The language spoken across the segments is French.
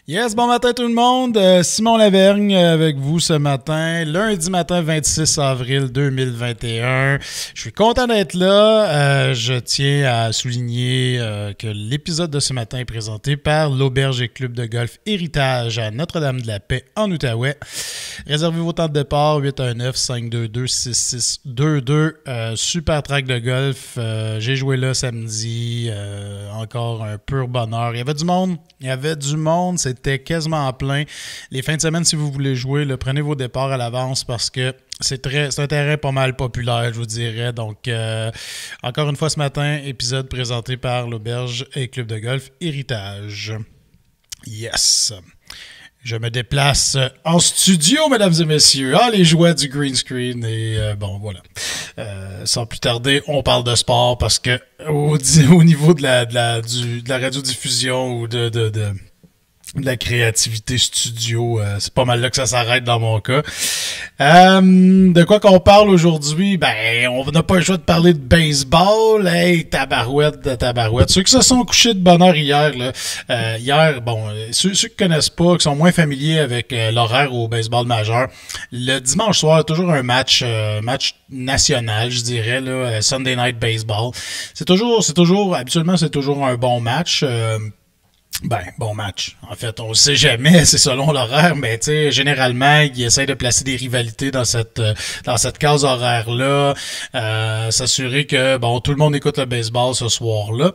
Yes, bon matin tout le monde. Simon Lavergne avec vous ce matin, lundi matin 26 avril 2021. Je suis content d'être là. Je tiens à souligner que l'épisode de ce matin est présenté par l'Auberge et Club de Golf Héritage à Notre-Dame-de-la-Paix en Outaouais. Réservez vos temps de départ 819-522-6622. Super track de golf. J'ai joué là samedi. Encore un pur bonheur. Il y avait du monde. C'était quasiment plein. Les fins de semaine, si vous voulez jouer, là, prenez vos départs à l'avance parce que c'est un terrain pas mal populaire, je vous dirais. Donc, encore une fois ce matin, épisode présenté par l'Auberge et Club de Golf Héritage. Yes! Je me déplace en studio, mesdames et messieurs. Ah, les joies du green screen. Et bon, voilà. Sans plus tarder, on parle de sport parce que au niveau de la radiodiffusion ou de la créativité studio, c'est pas mal là que ça s'arrête dans mon cas. De quoi qu'on parle aujourd'hui? Ben, on n'a pas le choix de parler de baseball. Hey, tabarouette de tabarouette. Ceux qui se sont couchés de bonne heure hier, là, ceux qui connaissent pas, qui sont moins familiers avec l'horaire au baseball majeur, le dimanche soir, toujours un match national, je dirais, là, Sunday Night Baseball. Habituellement, c'est toujours un bon match. Bon match. En fait, on le sait jamais, c'est selon l'horaire, mais tu sais, généralement, ils essayent de placer des rivalités dans cette case horaire-là, s'assurer que, tout le monde écoute le baseball ce soir-là.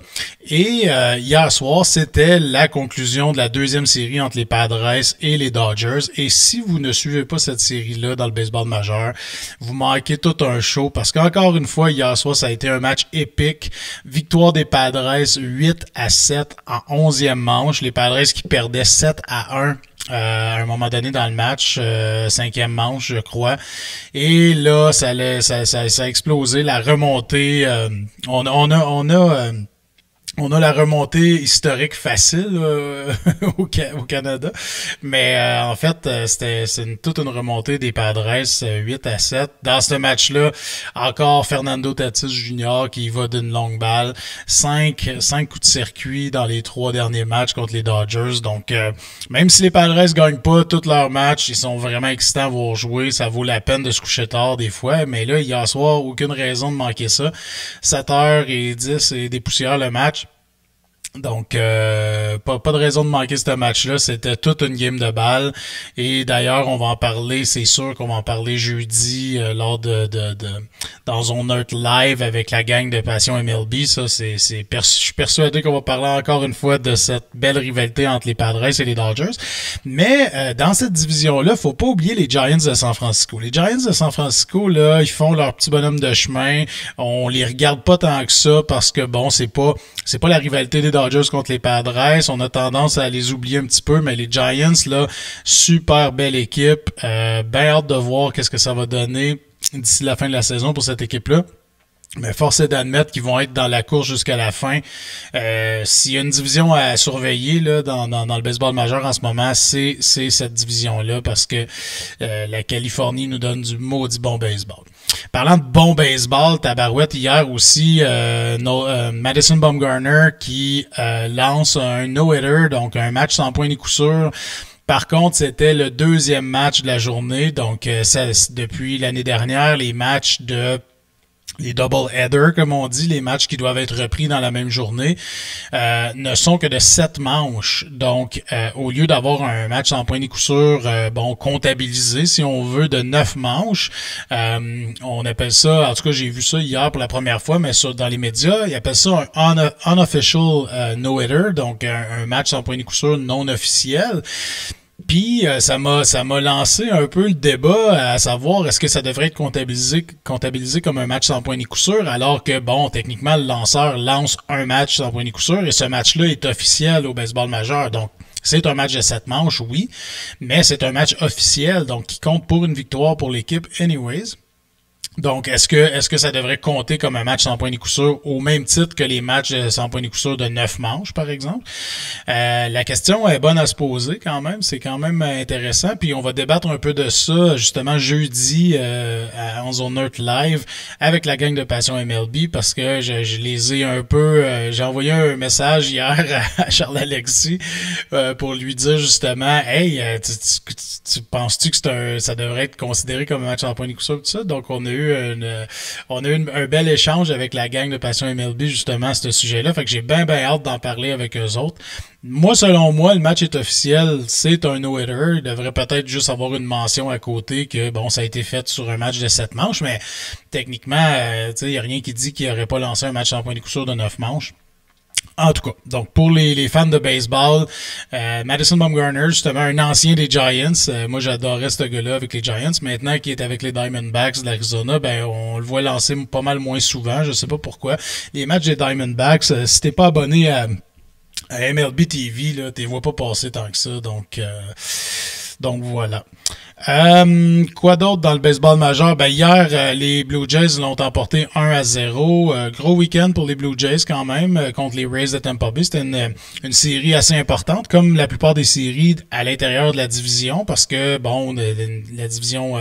Et hier soir, c'était la conclusion de la deuxième série entre les Padres et les Dodgers. Et si vous ne suivez pas cette série-là dans le baseball majeur, vous manquez tout un show, parce qu'encore une fois, hier soir, ça a été un match épique. Victoire des Padres 8-7 en 11e manche. Les Padres qui perdaient 7-1 à un moment donné dans le match, 5e manche, je crois. Et là, ça a explosé. La remontée, on a la remontée historique facile au Canada, mais en fait, c'est toute une remontée des Padres 8-7. Dans ce match-là, encore Fernando Tatis Jr. qui va d'une longue balle, 5 coups de circuit dans les 3 derniers matchs contre les Dodgers. Donc, même si les Padres gagnent pas tous leurs matchs, ils sont vraiment excitants à voir jouer. Ça vaut la peine de se coucher tard des fois, mais là, hier soir, aucune raison de manquer ça. 7h10 et des poussières le match. Donc, pas de raison de manquer ce match-là. C'était toute une game de balle. Et d'ailleurs, on va en parler. C'est sûr qu'on va en parler jeudi lors dans Zone Earth Live avec la gang de Passion MLB. Ça, je suis persuadé qu'on va parler encore une fois de cette belle rivalité entre les Padres et les Dodgers. Mais dans cette division-là, faut pas oublier les Giants de San Francisco. Les Giants de San Francisco, là, ils font leur petit bonhomme de chemin. On les regarde pas tant que ça parce que c'est pas la rivalité des Dodgers contre les Padres. On a tendance à les oublier un petit peu, mais les Giants, là, super belle équipe. Bien hâte de voir qu'est-ce que ça va donner d'ici la fin de la saison pour cette équipe-là. Mais force est d'admettre qu'ils vont être dans la course jusqu'à la fin. S'il y a une division à surveiller là dans le baseball majeur en ce moment, c'est cette division-là parce que la Californie nous donne du maudit bon baseball. Parlant de bon baseball, tabarouette, hier aussi, Madison Bumgarner qui lance un no-hitter, donc un match sans point ni coup sûr. Par contre, c'était le deuxième match de la journée, donc depuis l'année dernière, les double-headers, comme on dit, les matchs qui doivent être repris dans la même journée, ne sont que de 7 manches. Donc, au lieu d'avoir un match sans point ni coup sûr, comptabilisé, si on veut, de 9 manches, on appelle ça, en tout cas, j'ai vu ça hier pour la première fois, mais dans les médias, ils appellent ça un unofficial no-hitter, donc un match sans point ni coup sûr non officiel. Puis ça m'a lancé un peu le débat à savoir est-ce que ça devrait être comptabilisé comme un match sans point ni coup sûr alors que techniquement le lanceur lance un match sans point ni coup sûr et ce match-là est officiel au baseball majeur. Donc c'est un match de 7 manches, oui, mais c'est un match officiel donc qui compte pour une victoire pour l'équipe anyways. Donc, est-ce que ça devrait compter comme un match sans point ni coup sûr au même titre que les matchs sans point ni coup sûr de 9 manches, par exemple? La question est bonne à se poser quand même, c'est quand même intéressant, puis on va débattre un peu de ça justement jeudi en Zone Neutre Live avec la gang de Passion MLB, parce que je les ai un peu... j'ai envoyé un message hier à Charles Alexis pour lui dire justement, hey, tu penses-tu que ça devrait être considéré comme un match en point de coup sûr, tout ça? Donc on a eu un bel échange avec la gang de Passion MLB justement à ce sujet-là, fait que j'ai bien hâte d'en parler avec eux autres. Moi, selon moi, le match est officiel, c'est un no-hitter. Il devrait peut-être juste avoir une mention à côté que, bon, ça a été fait sur un match de 7 manches, mais techniquement, il n'y a rien qui dit qu'il n'aurait pas lancé un match en point de coup sûr de 9 manches. En tout cas, donc pour les fans de baseball, Madison Bumgarner, justement un ancien des Giants, moi j'adorais ce gars-là avec les Giants, maintenant qu'il est avec les Diamondbacks de l'Arizona, ben on le voit lancer pas mal moins souvent, je sais pas pourquoi. Les matchs des Diamondbacks, si t'es pas abonné à MLB TV, là, t'es vois pas passer tant que ça, donc voilà. Quoi d'autre dans le baseball majeur? Ben hier, les Blue Jays l'ont emporté 1-0. Gros week-end pour les Blue Jays quand même contre les Rays de Tampa Bay. C'était une série assez importante, comme la plupart des séries à l'intérieur de la division, parce que bon, la division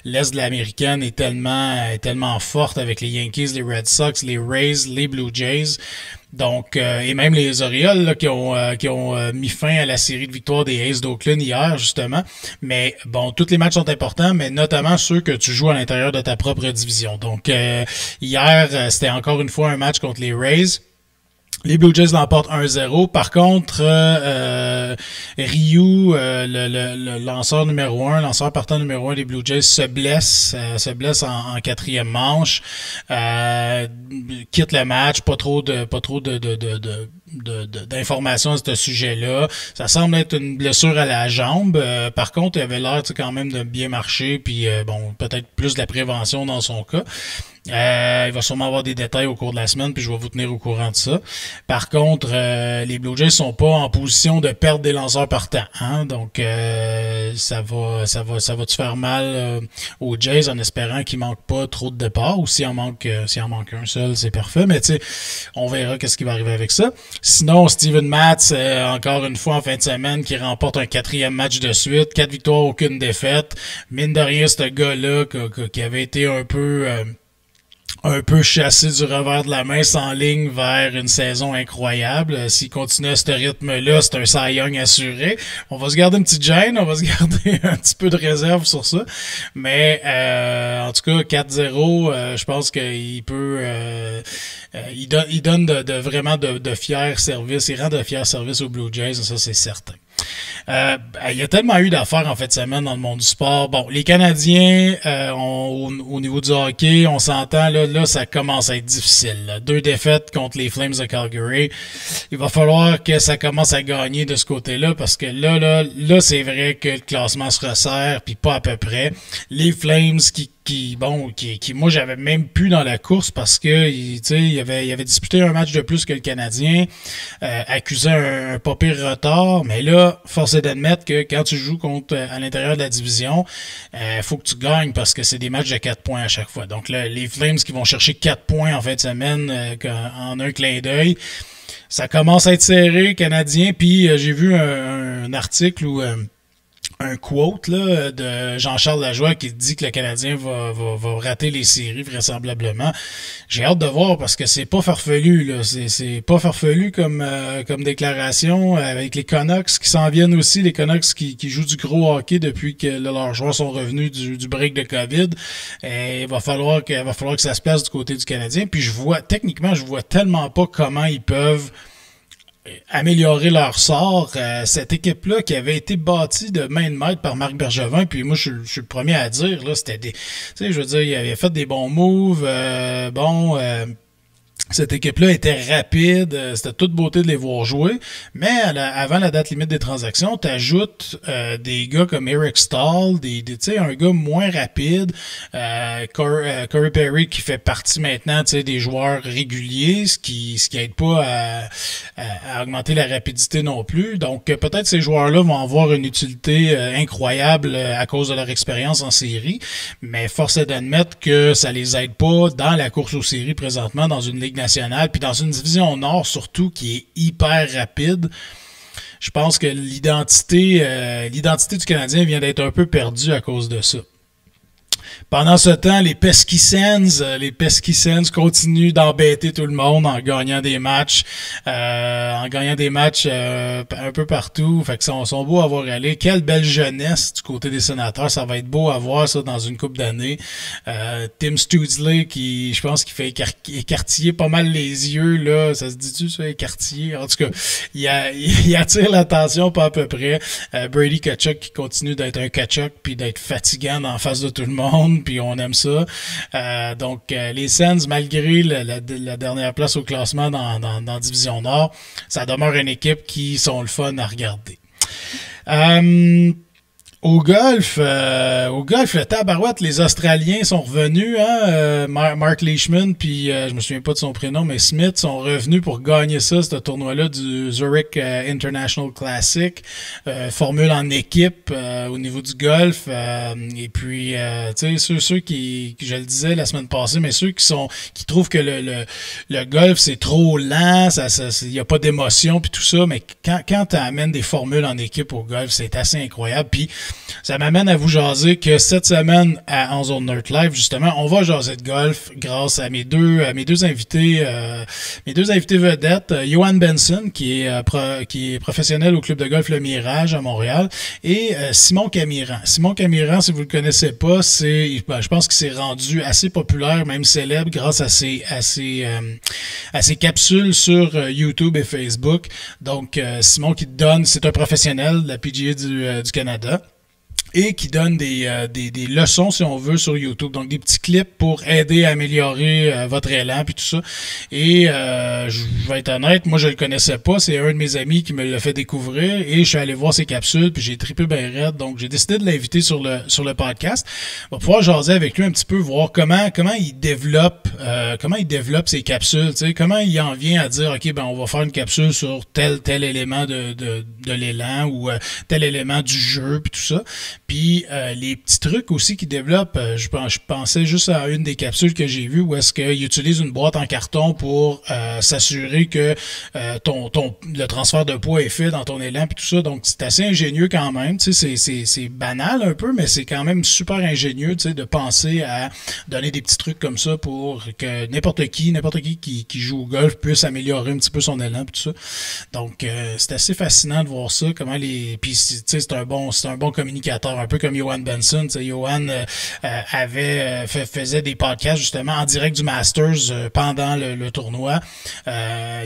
l'Est de l'américaine est tellement forte avec les Yankees, les Red Sox, les Rays, les Blue Jays. Donc, et même les Orioles là, qui ont mis fin à la série de victoires des A's d'Oakland hier, justement. Mais bon, tous les matchs sont importants, mais notamment ceux que tu joues à l'intérieur de ta propre division. Donc, hier, c'était encore une fois un match contre les Rays. Les Blue Jays l'emportent 1-0. Par contre, Ryu, le lanceur partant numéro 1 des Blue Jays, se blesse en quatrième manche, quitte le match, pas trop d'informations à ce sujet-là. Ça semble être une blessure à la jambe. Par contre, il avait l'air quand même de bien marcher, puis bon, peut-être plus de la prévention dans son cas. Il va sûrement avoir des détails au cours de la semaine, puis je vais vous tenir au courant de ça. Par contre, les Blue Jays sont pas en position de perdre des lanceurs partants, hein? Donc ça va te faire mal aux Jays en espérant qu'il manque pas trop de départs, ou s'il en manque un seul, c'est parfait. Mais tu sais, on verra qu'est-ce qui va arriver avec ça. Sinon, Steven Matz, encore une fois en fin de semaine, qui remporte un 4e match de suite, 4 victoires, aucune défaite. Mine de rien, ce gars-là qui avait été un peu chassé du revers de la main, s'enligne vers une saison incroyable. S'il continue à ce rythme-là, c'est un Cy Young assuré. On va se garder une petite gêne, on va se garder un petit peu de réserve sur ça. Mais en tout cas, 4-0, je pense qu'il peut... il donne vraiment de fiers services. Il rend de fiers services aux Blue Jays, ça c'est certain. Il y a tellement eu d'affaires en fait de semaine dans le monde du sport. Bon, les Canadiens, au niveau du hockey, on s'entend, là, ça commence à être difficile. Là. 2 défaites contre les Flames de Calgary. Il va falloir que ça commence à gagner de ce côté-là, parce que là, c'est vrai que le classement se resserre, puis pas à peu près. Les Flames qui moi j'avais même plus dans la course, parce que il avait disputé un match de plus que le Canadien, accusait un pas pire retard, mais là, force est d'admettre que quand tu joues contre à l'intérieur de la division, faut que tu gagnes, parce que c'est des matchs de 4 points à chaque fois. Donc là, les Flames qui vont chercher 4 points en fin de semaine en un clin d'œil. Ça commence à être serré, Canadien, puis j'ai vu un article où un quote là, de Jean-Charles Lajoie qui dit que le Canadien va rater les séries vraisemblablement. J'ai hâte de voir, parce que c'est pas farfelu, là. C'est pas farfelu comme déclaration, avec les Canucks qui s'en viennent aussi, les Canucks qui jouent du gros hockey depuis que leurs joueurs sont revenus du break de COVID. Et il va falloir que ça se place du côté du Canadien. Puis je vois tellement pas comment ils peuvent améliorer leur sort. Cette équipe-là qui avait été bâtie de main de maître par Marc Bergevin, puis moi je suis le premier à dire, là, c'était des... Tu sais, je veux dire, il avait fait des bons moves, cette équipe-là était rapide, c'était toute beauté de les voir jouer, mais avant la date limite des transactions, t'ajoutes des gars comme Eric Stahl, tu sais, un gars moins rapide, Corey Perry qui fait partie maintenant, tu sais, des joueurs réguliers, ce qui aide pas à augmenter la rapidité non plus. Donc peut-être ces joueurs-là vont avoir une utilité incroyable à cause de leur expérience en série, mais force est d'admettre que ça les aide pas dans la course aux séries présentement, dans une ligue nationale, puis dans une division nord surtout qui est hyper rapide. je pense que l'identité du Canadien vient d'être un peu perdue à cause de ça. Pendant ce temps, les Pesky Sens continuent d'embêter tout le monde en gagnant des matchs, un peu partout. Fait que sont beaux à voir aller. Quelle belle jeunesse du côté des Sénateurs. Ça va être beau à voir ça dans une couple d'années. Tim Studsley qui, je pense, qui fait écartiller pas mal les yeux là. Ça se dit-tu ça, écartiller? En tout cas, il attire l'attention pas à peu près. Brady Tkachuk qui continue d'être un Tkachuk puis d'être fatigant en face de tout le monde. Puis on aime ça. Donc, les Sens, malgré la dernière place au classement dans Division Nord, ça demeure une équipe qui sont le fun à regarder. Au golf, le tabarouette, les Australiens sont revenus, hein, Mark Leishman, puis je me souviens pas de son prénom, mais Smith sont revenus pour gagner ce tournoi-là du Zurich International Classic, formule en équipe au niveau du golf, et puis tu sais ceux qui je le disais la semaine passée, mais ceux qui trouvent que le golf c'est trop lent, il y a pas d'émotion puis tout ça, mais quand tu amènes des formules en équipe au golf, c'est assez incroyable. Puis ça m'amène à vous jaser que cette semaine à On Zone Nerd Live, justement, on va jaser de golf grâce à mes deux invités vedettes, Johan Benson, qui est professionnel au club de golf Le Mirage à Montréal, et Simon Camiran. Simon Camiran, si vous le connaissez pas, je pense qu'il s'est rendu assez populaire, même célèbre, grâce à ses capsules sur YouTube et Facebook. Donc, Simon c'est un professionnel de la PGA du Canada, et qui donne des leçons, si on veut, sur YouTube. Donc, des petits clips pour aider à améliorer votre élan puis tout ça. Et je vais être honnête, moi, je le connaissais pas. C'est un de mes amis qui me l'a fait découvrir et je suis allé voir ses capsules puis j'ai trippé ben raide. Donc, j'ai décidé de l'inviter sur le podcast. On va pouvoir jaser avec lui un petit peu, voir comment il développe ses capsules, tu sais, comment il en vient à dire, OK, ben, on va faire une capsule sur tel élément de l'élan ou tel élément du jeu puis tout ça. Puis les petits trucs aussi qu'ils développent, je pensais juste à une des capsules que j'ai vues où est-ce qu'ils utilisent une boîte en carton pour s'assurer que le transfert de poids est fait dans ton élan puis tout ça. Donc c'est assez ingénieux quand même. Tu sais, c'est banal un peu, mais c'est quand même super ingénieux, tu sais, de penser à donner des petits trucs comme ça pour que n'importe qui joue au golf puisse améliorer un petit peu son élan puis tout ça. Donc c'est assez fascinant de voir ça, comment puis tu sais, c'est un bon communicateur. Un peu comme Johan Benson. Johan faisait des podcasts justement en direct du Masters pendant le tournoi.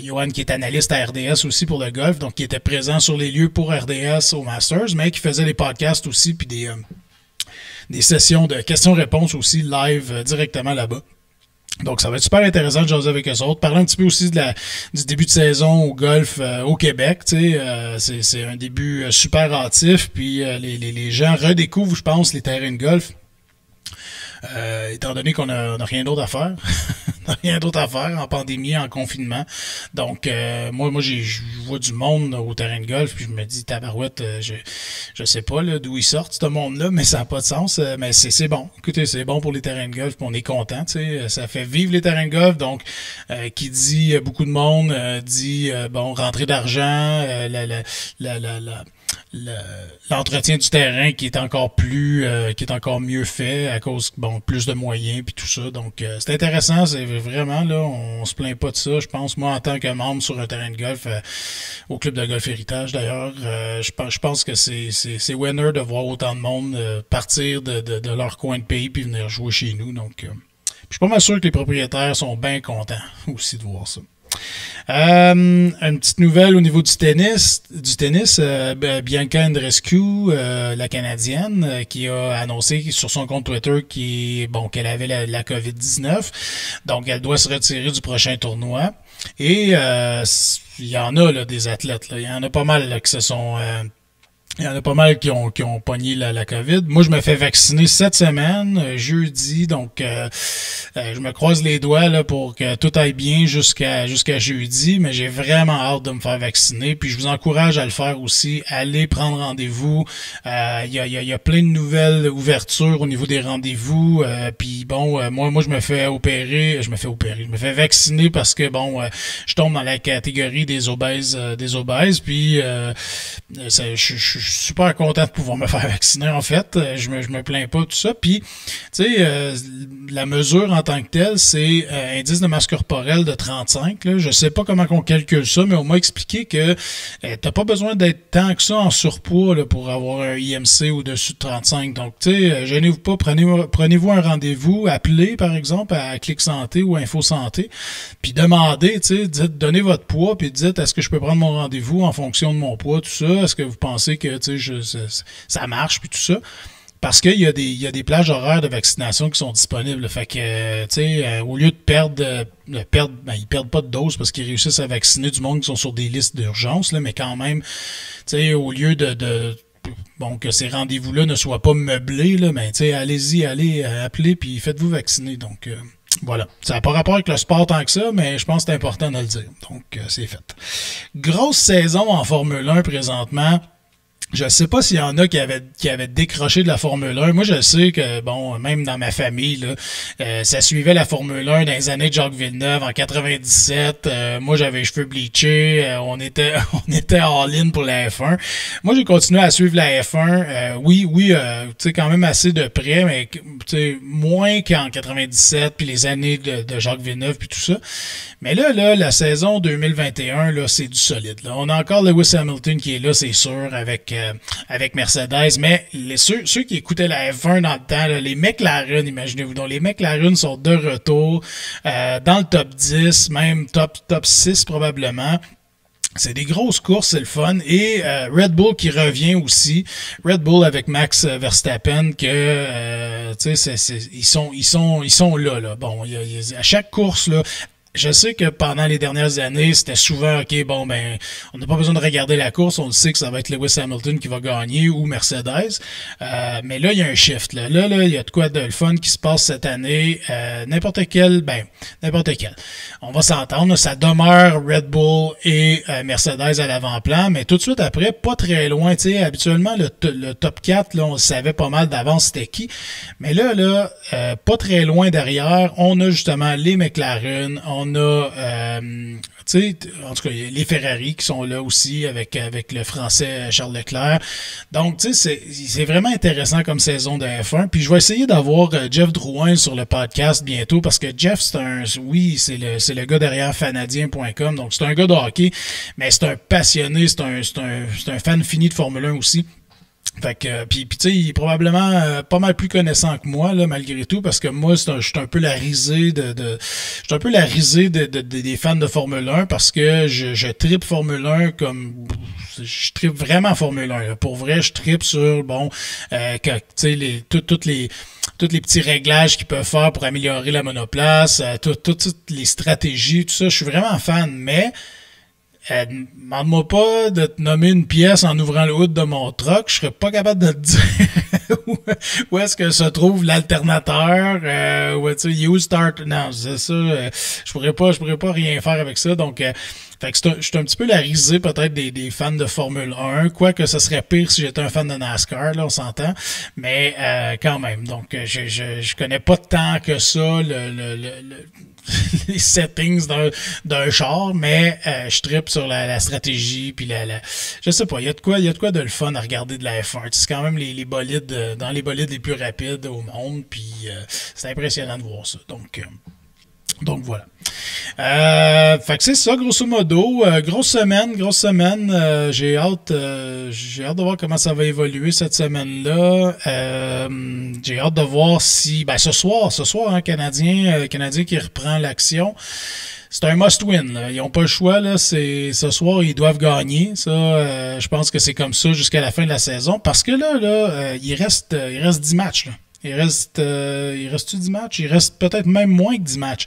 Johan qui est analyste à RDS aussi pour le golf, donc qui était présent sur les lieux pour RDS au Masters, mais qui faisait des podcasts aussi, puis des sessions de questions-réponses aussi live directement là-bas. Donc, ça va être super intéressant de jaser avec eux autres. Parler un petit peu aussi du début de saison au golf au Québec. Tu sais, c'est un début super hâtif. Puis les gens redécouvrent, je pense, les terrains de golf. Étant donné qu'on a rien d'autre à faire. Rien d'autre à faire en pandémie, en confinement. Donc, moi, je vois du monde au terrain de golf, puis je me dis, tabarouette, je sais pas là, d'où ils sortent, ce monde-là, mais ça n'a pas de sens. Mais c'est bon. Écoutez, c'est bon pour les terrains de golf, puis on est content, tu sais. Ça fait vivre les terrains de golf. Donc, qui dit beaucoup de monde, dit, rentrée d'argent, l'entretien du terrain qui est encore mieux fait à cause plus de moyens puis tout ça. Donc c'est intéressant, c'est vraiment là, on se plaint pas de ça. Je pense, moi, en tant que membre sur un terrain de golf au club de golf Héritage d'ailleurs, je pense que c'est winner de voir autant de monde partir de leur coin de pays puis venir jouer chez nous. Donc je suis pas mal sûr que les propriétaires sont bien contents aussi de voir ça. Une petite nouvelle au niveau du tennis, Bianca Andreescu, la Canadienne, qui a annoncé sur son compte Twitter qu'elle avait la COVID-19, donc elle doit se retirer du prochain tournoi. Et il y en a là, des athlètes, là, il y en a pas mal là, qui se sont Il y en a pas mal qui ont pogné la COVID. Moi, je me fais vacciner cette semaine, jeudi, donc je me croise les doigts là pour que tout aille bien jusqu'à jeudi, mais j'ai vraiment hâte de me faire vacciner. Puis je vous encourage à le faire aussi. Allez prendre rendez-vous. Il y a plein de nouvelles ouvertures au niveau des rendez-vous. Puis bon, moi je me fais vacciner parce que bon, je tombe dans la catégorie des obèses, Puis je suis super content de pouvoir me faire vacciner, en fait. Je me plains pas, tout ça. Puis, tu sais, la mesure en tant que telle, c'est indice de masse corporelle de 35. Là. Je sais pas comment on calcule ça, mais on m'a expliqué que t'as pas besoin d'être tant que ça en surpoids là, pour avoir un IMC au-dessus de 35. Donc, tu sais, gênez-vous pas, prenez-vous un rendez-vous, appelez, par exemple, à Clic Santé ou Info Santé, puis demandez, tu sais, donnez votre poids, puis dites, est-ce que je peux prendre mon rendez-vous en fonction de mon poids, tout ça? Est-ce que vous pensez que, tu sais, ça marche, puis tout ça? Parce qu'il y a des plages horaires de vaccination qui sont disponibles. Fait que, tu sais, au lieu de perdre, ils perdent pas de doses parce qu'ils réussissent à vacciner du monde qui sont sur des listes d'urgence, là, mais quand même, tu sais, au lieu bon, que ces rendez-vous-là ne soient pas meublés, là, mais tu sais, allez-y, allez, appelez, puis faites-vous vacciner. Donc, voilà. Ça n'a pas rapport avec le sport tant que ça, mais je pense que c'est important de le dire. Donc, c'est fait. Grosse saison en Formule 1 présentement. Je sais pas s'il y en a qui avaient décroché de la Formule 1. Moi, je sais que, bon, même dans ma famille, là, ça suivait la Formule 1 dans les années de Jacques Villeneuve en 97. Moi, j'avais les cheveux bleachés. On était all-in pour la F1. Moi, j'ai continué à suivre la F1. Oui, tu sais, quand même assez de près, mais tu sais, moins qu'en 97 puis les années de Jacques Villeneuve puis tout ça. Mais là, la saison 2021, là, c'est du solide. Là. On a encore Lewis Hamilton qui est là, c'est sûr, avec Mercedes, mais ceux qui écoutaient la F1 dans le temps, là, les McLaren, imaginez-vous donc, les McLaren sont de retour dans le top 10, même top 6 probablement. C'est des grosses courses, c'est le fun. Et Red Bull qui revient aussi. Red Bull avec Max Verstappen que tu sais, ils sont là. Bon, à chaque course là. Je sais que pendant les dernières années, c'était souvent, OK, bon, ben, on n'a pas besoin de regarder la course, on le sait que ça va être Lewis Hamilton qui va gagner ou Mercedes. Mais là, il y a un shift. Là, il y a de quoi de le fun qui se passe cette année. N'importe quel. On va s'entendre. Ça demeure Red Bull et Mercedes à l'avant-plan, mais tout de suite après, pas très loin. Tu sais, habituellement, le top 4, là, on savait pas mal d'avance c'était qui. Mais là, pas très loin derrière, on a justement les McLaren, on a, tu sais, en tout cas, les Ferrari qui sont là aussi avec le français Charles Leclerc. Donc, tu sais, c'est vraiment intéressant comme saison de F1. Puis je vais essayer d'avoir Jeff Drouin sur le podcast bientôt parce que Jeff, c'est le gars derrière fanadien.com. Donc, c'est un gars de hockey, mais c'est un passionné, c'est un fan fini de Formule 1 aussi. Fait que puis tu sais, il est probablement pas mal plus connaissant que moi là malgré tout parce que moi je suis un peu la risée des fans de Formule 1 parce que je trippe Formule 1 comme je trippe vraiment Formule 1 là. Pour vrai, je trippe sur bon tu sais toutes les petits réglages qu'ils peuvent faire pour améliorer la monoplace, toutes les stratégies, tout ça, je suis vraiment fan, mais demande-moi pas de te nommer une pièce en ouvrant le hood de mon truck, je serais pas capable de te dire où est-ce que se trouve l'alternateur, use start. Non, c'est ça, je pourrais pas rien faire avec ça, donc fait que je suis un petit peu la risée peut-être des fans de Formule 1, quoique ce serait pire si j'étais un fan de NASCAR, là on s'entend, mais quand même, donc je connais pas tant que ça les settings d'un char, mais je trippe sur la stratégie puis je sais pas, il y a de quoi de le fun à regarder de la F1. C'est quand même les bolides dans les bolides les plus rapides au monde, puis c'est impressionnant de voir ça. Donc voilà. Fait que c'est ça, grosso modo. Grosse semaine. J'ai hâte de voir comment ça va évoluer cette semaine-là. J'ai hâte de voir si ce soir, Canadien qui reprend l'action. C'est un must-win. Là. Ils n'ont pas le choix. Là. Ce soir, ils doivent gagner. Ça, je pense que c'est comme ça jusqu'à la fin de la saison. Parce que là, il reste 10 matchs. Là. Il reste 10 matchs? Il reste peut-être même moins que 10 matchs.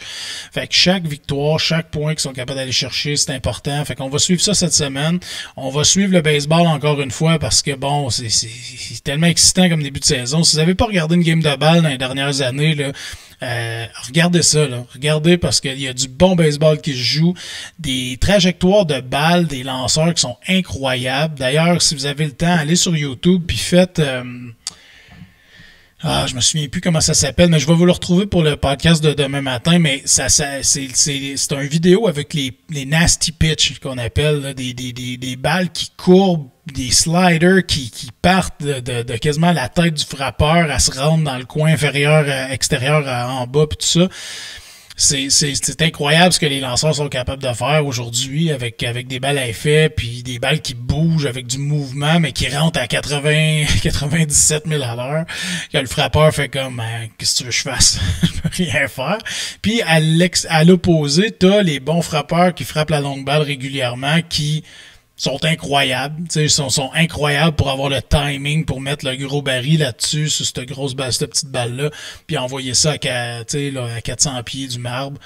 Fait que chaque victoire, chaque point qu'ils sont capables d'aller chercher, c'est important. Fait qu'on va suivre ça cette semaine. On va suivre le baseball encore une fois parce que bon, c'est tellement excitant comme début de saison. Si vous n'avez pas regardé une game de balle dans les dernières années, là, regardez ça, là. Regardez parce qu'il y a du bon baseball qui se joue, des trajectoires de balles, des lanceurs qui sont incroyables. D'ailleurs, si vous avez le temps, allez sur YouTube puis faites... je me souviens plus comment ça s'appelle, mais je vais vous le retrouver pour le podcast de demain matin, mais c'est un vidéo avec les nasty pitch qu'on appelle, là, des balles qui courbent, des sliders qui partent de quasiment la tête du frappeur à se rendre dans le coin inférieur, extérieur, en bas, puis tout ça. C'est incroyable ce que les lanceurs sont capables de faire aujourd'hui avec des balles à effet puis des balles qui bougent avec du mouvement mais qui rentrent à 97 000 à l'heure, que le frappeur fait comme qu'est-ce que tu veux que je fasse? Je peux rien faire. Puis à l'opposé, t'as les bons frappeurs qui frappent la longue balle régulièrement qui sont incroyables, tu sais, sont incroyables pour avoir le timing pour mettre le gros baril là-dessus sur cette grosse balle, cette petite balle-là, puis envoyer ça à 400 pieds du marbre.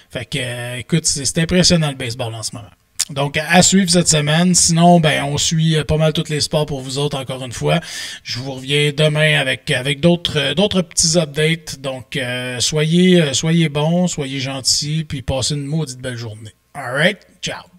Fait que, écoute, c'est impressionnant le baseball en ce moment. Donc, à suivre cette semaine. Sinon, ben, on suit pas mal tous les sports pour vous autres, encore une fois. Je vous reviens demain avec d'autres petits updates. Donc, soyez bons, soyez gentils, puis passez une maudite belle journée. Alright? Ciao!